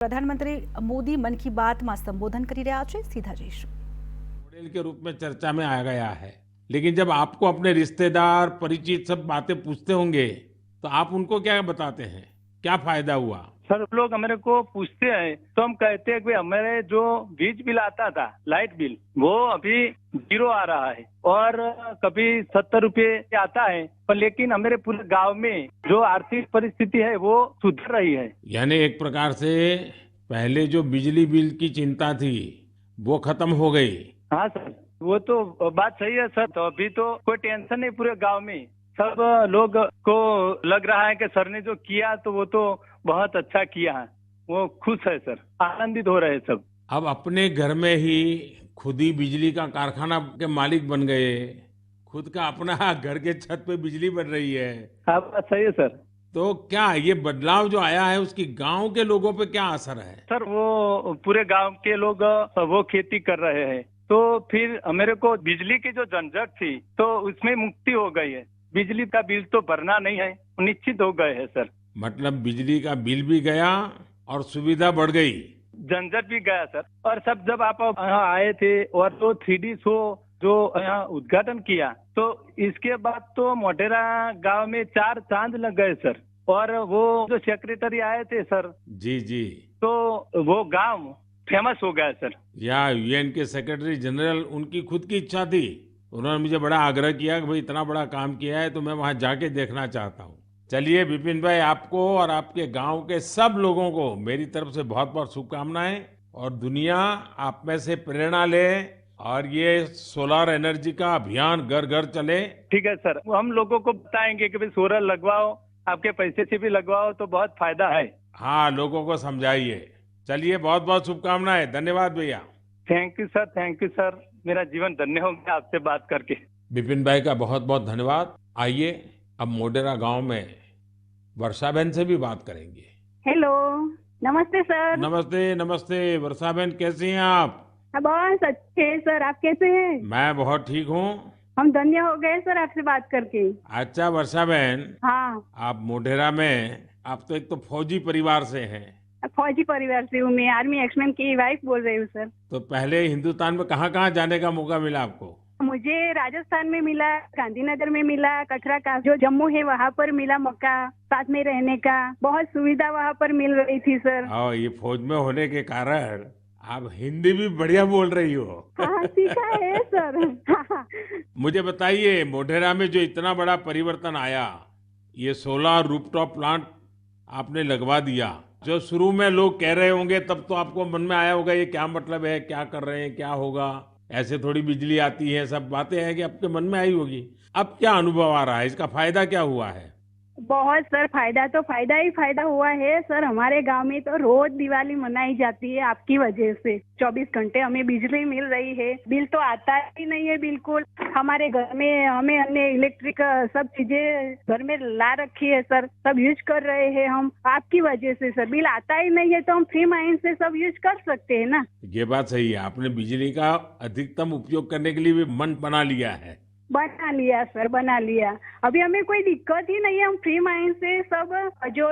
प्रधानमंत्री मोदी मन की बात में संबोधन કરી રહ્યા છે। सीधा જઈશું। मॉडल के रूप में चर्चा में आ गया है, लेकिन जब आपको अपने रिश्तेदार परिचित सब बातें पूछते होंगे तो आप उनको क्या बताते हैं? क्या फायदा हुआ? सर लोग हमारे को पूछते हैं तो हम कहते हैं कि हमारे जो बीज बिल आता था, लाइट बिल, वो अभी 0 आ रहा है और कभी 70 रुपए आता है, पर लेकिन हमारे पूरे गांव में जो आर्थिक परिस्थिति है वो सुधर रही है। यानी एक प्रकार से पहले जो बिजली बिल की चिंता थी वो खत्म हो गई। हाँ सर, वो तो बात सही है सर। तो अभी तो कोई टेंशन नहीं पूरे गांव में। सब लोग को लग रहा है कि सर ने जो किया तो वो तो बहुत अच्छा किया है। वो खुश है सर, आनंदित हो रहे हैं सब। अब अपने घर में ही खुद ही बिजली का कारखाना के मालिक बन गए, खुद का अपना घर के छत पे बिजली बन रही है। हाँ बात सही है सर। तो क्या ये बदलाव जो आया है उसकी गांव के लोगों पे क्या असर है? सर वो पूरे गांव के लोग वो खेती कर रहे हैं, तो फिर मेरे को बिजली की जो झंझट थी तो उसमें मुक्ति हो गई है। बिजली का बिल तो भरना नहीं है, निश्चित हो गए है सर। मतलब बिजली का बिल भी गया और सुविधा बढ़ गई। झंझट भी गया सर। और सब जब आप यहाँ आए थे और तो 3D शो जो यहाँ उद्घाटन किया, तो इसके बाद तो मोटेरा गांव में 4 चांद लग गए सर। और वो जो सेक्रेटरी आए थे सर, जी जी, तो वो गांव फेमस हो गया सर। या यूएन के सेक्रेटरी जनरल, उनकी खुद की इच्छा थी, उन्होंने मुझे बड़ा आग्रह किया कि भाई इतना बड़ा काम किया है तो मैं वहां जाके देखना चाहता हूँ। चलिए विपिन भाई, आपको और आपके गांव के सब लोगों को मेरी तरफ से बहुत बहुत शुभकामनाएं, और दुनिया आप में से प्रेरणा ले और ये सोलर एनर्जी का अभियान घर घर चले। ठीक है सर, वो हम लोगों को बताएंगे कि भाई सोलर लगवाओ, आपके पैसे से भी लगवाओ तो बहुत फायदा है। हाँ, लोगों को समझाइए। चलिए, बहुत बहुत शुभकामनाएं। धन्यवाद भैया। Thank you sir, thank you sir. मेरा जीवन धन्य हो गया आपसे बात करके। विपिन भाई का बहुत बहुत धन्यवाद। आइए अब मोडेरा गांव में वर्षा बहन से भी बात करेंगे। हेलो, नमस्ते सर। नमस्ते नमस्ते। वर्षा बहन, कैसी हैं आप? हाँ, बहुत अच्छे हैं सर। आप कैसे हैं? मैं बहुत ठीक हूँ। हम धन्य हो गए सर आपसे बात करके। अच्छा वर्षा बहन, हाँ, आप मोढेरा में, आप तो एक तो फौजी परिवार से हैं, फौजी परिवार से हूँ मैं। आर्मी एक्समैन की वाइफ बोल रही हूँ सर। तो पहले हिंदुस्तान में कहाँ कहाँ जाने का मौका मिला आपको? मुझे राजस्थान में मिला, गांधीनगर में मिला, कटरा का जो जम्मू है वहाँ पर मिला मौका साथ में रहने का। बहुत सुविधा वहाँ पर मिल रही थी सर। और ये फौज में होने के कारण आप हिंदी भी बढ़िया बोल रही हो। हाँ, सीखा है सर। हाँ। मुझे बताइए, मोढेरा में जो इतना बड़ा परिवर्तन आया, ये सोलर रूफटॉप प्लांट आपने लगवा दिया, जो शुरू में लोग कह रहे होंगे तब तो आपको मन में आया होगा ये क्या मतलब है, क्या कर रहे हैं, क्या होगा, ऐसे थोड़ी बिजली आती है, सब बातें हैं कि आपके मन में आई होगी। अब क्या अनुभव आ रहा है, इसका फायदा क्या हुआ है? बहुत सर, फायदा तो फायदा ही फायदा हुआ है सर। हमारे गांव में तो रोज दिवाली मनाई जाती है आपकी वजह से। 24 घंटे हमें बिजली मिल रही है, बिल तो आता ही नहीं है बिल्कुल। हमारे घर में हमने इलेक्ट्रिक सब चीजें घर में ला रखी है सर, सब यूज कर रहे हैं हम आपकी वजह से सर। बिल आता ही नहीं है तो हम फ्री माइंड से सब यूज कर सकते हैं ना। ये बात सही है, आपने बिजली का अधिकतम उपयोग करने के लिए भी मन बना लिया है। बना लिया सर, बना लिया। अभी हमें कोई दिक्कत ही नहीं है। हम फ्री माइंड से सब जो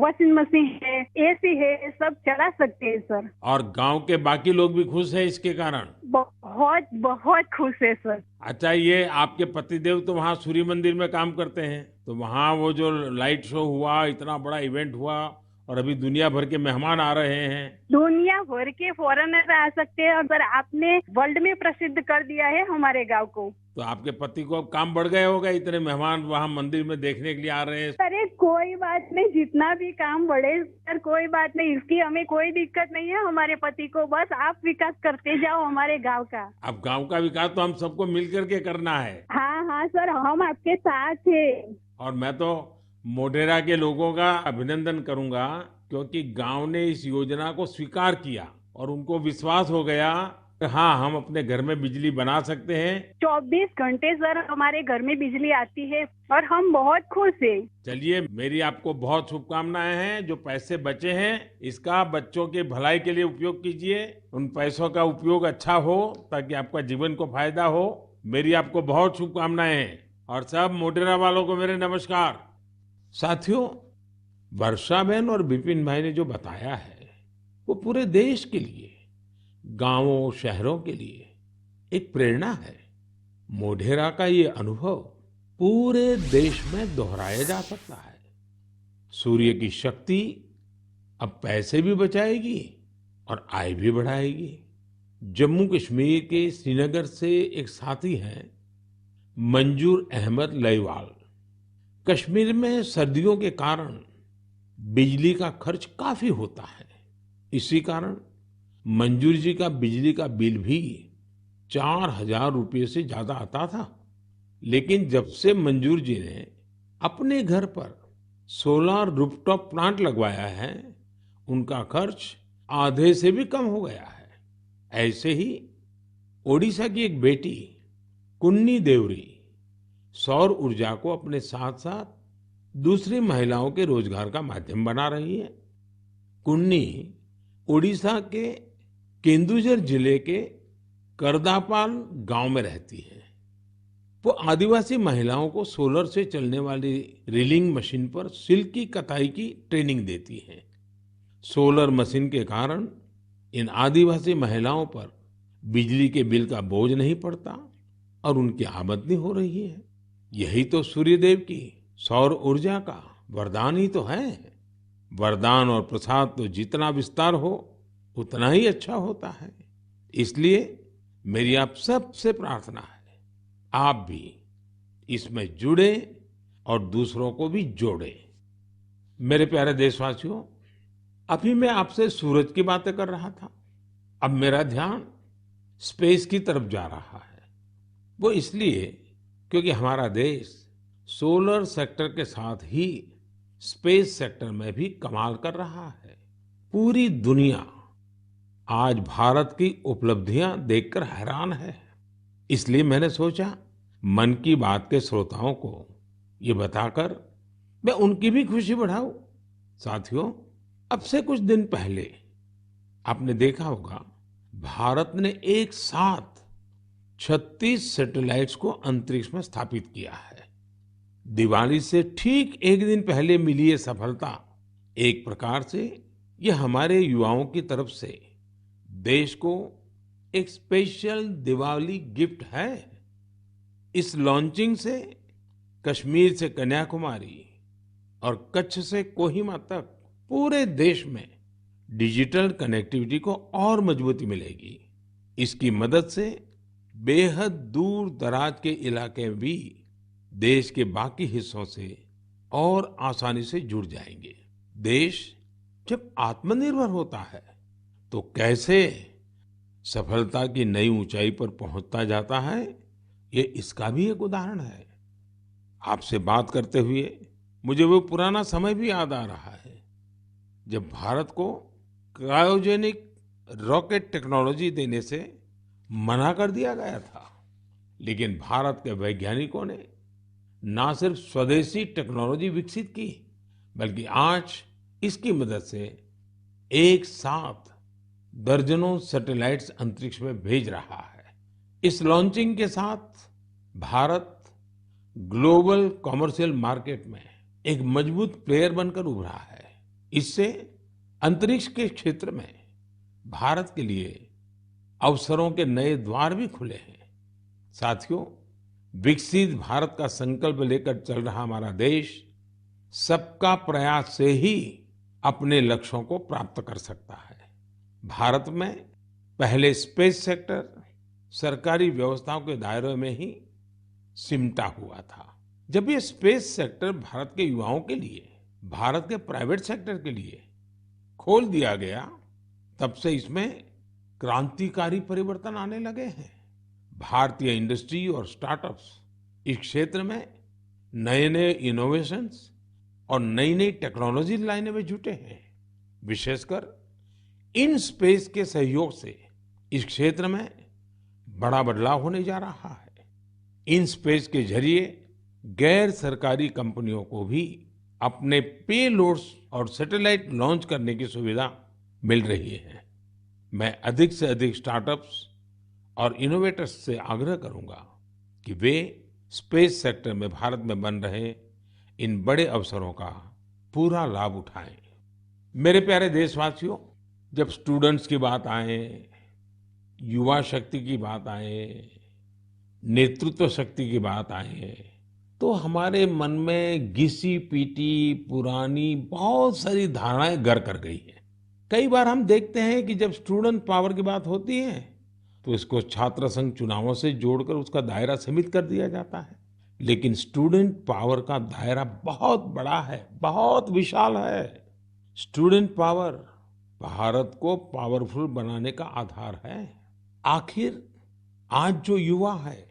वॉशिंग मशीन है, एसी है, सब चला सकते हैं सर। और गांव के बाकी लोग भी खुश हैं इसके कारण? बहुत बहुत खुश है सर। अच्छा, ये आपके पतिदेव तो वहाँ सूर्य मंदिर में काम करते हैं, तो वहाँ वो जो लाइट शो हुआ, इतना बड़ा इवेंट हुआ, और अभी दुनिया भर के मेहमान आ रहे हैं। दुनिया भर के फॉरेनर आ सकते हैं, और सर आपने वर्ल्ड में प्रसिद्ध कर दिया है हमारे गांव को। तो आपके पति को अब काम बढ़ गए होगा, इतने मेहमान वहाँ मंदिर में देखने के लिए आ रहे हैं। अरे कोई बात नहीं, जितना भी काम बढ़े सर, कोई बात नहीं, इसकी हमें कोई दिक्कत नहीं है। हमारे पति को बस आप विकास करते जाओ हमारे गांव का। अब गांव का विकास तो हम सबको मिल करके करना है। हाँ हाँ सर, हम आपके साथ हैं। और मैं तो मोढेरा के लोगों का अभिनंदन करूंगा, क्योंकि गांव ने इस योजना को स्वीकार किया और उनको विश्वास हो गया कि हाँ, हम अपने घर में बिजली बना सकते हैं। 24 घंटे सर हमारे घर में बिजली आती है और हम बहुत खुश हैं। चलिए, मेरी आपको बहुत शुभकामनाएं हैं। जो पैसे बचे हैं इसका बच्चों के भलाई के लिए उपयोग कीजिए। उन पैसों का उपयोग अच्छा हो ताकि आपका जीवन को फायदा हो। मेरी आपको बहुत शुभकामनाएं हैं, और सब मोढेरा वालों को मेरे नमस्कार। साथियों, वर्षा बहन और विपिन भाई ने जो बताया है वो पूरे देश के लिए, गांवों शहरों के लिए एक प्रेरणा है। मोढेरा का ये अनुभव पूरे देश में दोहराया जा सकता है। सूर्य की शक्ति अब पैसे भी बचाएगी और आय भी बढ़ाएगी। जम्मू कश्मीर के श्रीनगर से एक साथी हैं मंजूर अहमद लईवाल। कश्मीर में सर्दियों के कारण बिजली का खर्च काफी होता है। इसी कारण मंजूर जी का बिजली का बिल भी 4,000 रुपये से ज्यादा आता था। लेकिन जब से मंजूर जी ने अपने घर पर सोलर रूफटॉप प्लांट लगवाया है, उनका खर्च आधे से भी कम हो गया है। ऐसे ही ओडिशा की एक बेटी कुन्नी देवरी सौर ऊर्जा को अपने साथ साथ दूसरी महिलाओं के रोजगार का माध्यम बना रही है। कुन्नी ओडिशा के केंदुझर जिले के करदापाल गांव में रहती है। वो आदिवासी महिलाओं को सोलर से चलने वाली रीलिंग मशीन पर सिल्क की कताई की ट्रेनिंग देती है। सोलर मशीन के कारण इन आदिवासी महिलाओं पर बिजली के बिल का बोझ नहीं पड़ता और उनकी आमदनी हो रही है। यही तो सूर्यदेव की सौर ऊर्जा का वरदान ही तो है। वरदान और प्रसाद तो जितना विस्तार हो उतना ही अच्छा होता है। इसलिए मेरी आप सबसे प्रार्थना है, आप भी इसमें जुड़े और दूसरों को भी जोड़े। मेरे प्यारे देशवासियों, अभी मैं आपसे सूरज की बातें कर रहा था। अब मेरा ध्यान स्पेस की तरफ जा रहा है। वो इसलिए क्योंकि हमारा देश सोलर सेक्टर के साथ ही स्पेस सेक्टर में भी कमाल कर रहा है। पूरी दुनिया आज भारत की उपलब्धियां देखकर हैरान है। इसलिए मैंने सोचा मन की बात के श्रोताओं को ये बताकर मैं उनकी भी खुशी बढ़ाऊं। साथियों, अब से कुछ दिन पहले आपने देखा होगा, भारत ने एक साथ 36 सैटेलाइट्स को अंतरिक्ष में स्थापित किया है। दिवाली से ठीक एक दिन पहले मिली ये सफलता एक प्रकार से ये हमारे युवाओं की तरफ से देश को एक स्पेशल दिवाली गिफ्ट है। इस लॉन्चिंग से कश्मीर से कन्याकुमारी और कच्छ से कोहिमा तक पूरे देश में डिजिटल कनेक्टिविटी को और मजबूती मिलेगी। इसकी मदद से बेहद दूर दराज के इलाके भी देश के बाकी हिस्सों से और आसानी से जुड़ जाएंगे। देश जब आत्मनिर्भर होता है तो कैसे सफलता की नई ऊंचाई पर पहुंचता जाता है, ये इसका भी एक उदाहरण है। आपसे बात करते हुए मुझे वो पुराना समय भी याद आ रहा है जब भारत को क्रायोजेनिक रॉकेट टेक्नोलॉजी देने से मना कर दिया गया था। लेकिन भारत के वैज्ञानिकों ने ना सिर्फ स्वदेशी टेक्नोलॉजी विकसित की, बल्कि आज इसकी मदद से एक साथ दर्जनों सैटेलाइट्स अंतरिक्ष में भेज रहा है। इस लॉन्चिंग के साथ भारत ग्लोबल कॉमर्शियल मार्केट में एक मजबूत प्लेयर बनकर उभरा है। इससे अंतरिक्ष के क्षेत्र में भारत के लिए अवसरों के नए द्वार भी खुले हैं। साथियों, विकसित भारत का संकल्प लेकर चल रहा हमारा देश सबका प्रयास से ही अपने लक्ष्यों को प्राप्त कर सकता है। भारत में पहले स्पेस सेक्टर सरकारी व्यवस्थाओं के दायरे में ही सिमटा हुआ था। जब ये स्पेस सेक्टर भारत के युवाओं के लिए, भारत के प्राइवेट सेक्टर के लिए खोल दिया गया, तब से इसमें क्रांतिकारी परिवर्तन आने लगे हैं। भारतीय इंडस्ट्री और स्टार्टअप्स इस क्षेत्र में नए नए इनोवेशंस और नई नई टेक्नोलॉजी लाने में जुटे हैं। विशेषकर इन स्पेस के सहयोग से इस क्षेत्र में बड़ा बदलाव होने जा रहा है। इन स्पेस के जरिए गैर सरकारी कंपनियों को भी अपने पेलोड्स और सैटेलाइट लॉन्च करने की सुविधा मिल रही है। मैं अधिक से अधिक स्टार्टअप्स और इनोवेटर्स से आग्रह करूंगा कि वे स्पेस सेक्टर में भारत में बन रहे इन बड़े अवसरों का पूरा लाभ उठाएं। मेरे प्यारे देशवासियों, जब स्टूडेंट्स की बात आए, युवा शक्ति की बात आए, नेतृत्व शक्ति की बात आए, तो हमारे मन में घिसी-पीटी पुरानी बहुत सारी धारणाएं घर कर गई हैं। कई बार हम देखते हैं कि जब स्टूडेंट पावर की बात होती है, तो इसको छात्र संघ चुनावों से जोड़कर उसका दायरा सीमित कर दिया जाता है। लेकिन स्टूडेंट पावर का दायरा बहुत बड़ा है, बहुत विशाल है। स्टूडेंट पावर भारत को पावरफुल बनाने का आधार है। आखिर आज जो युवा है,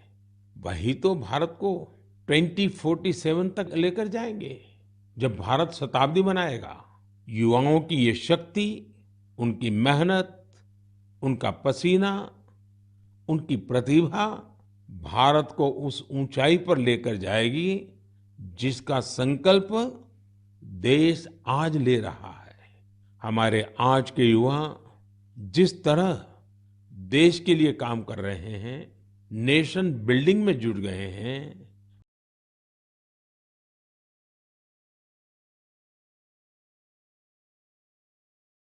वही तो भारत को 2047 तक लेकर जाएंगे। जब भारत शताब्दी मनाएगा, युवाओं की ये शक्ति, उनकी मेहनत, उनका पसीना, उनकी प्रतिभा भारत को उस ऊंचाई पर लेकर जाएगी जिसका संकल्प देश आज ले रहा है। हमारे आज के युवा जिस तरह देश के लिए काम कर रहे हैं, नेशन बिल्डिंग में जुट गए हैं,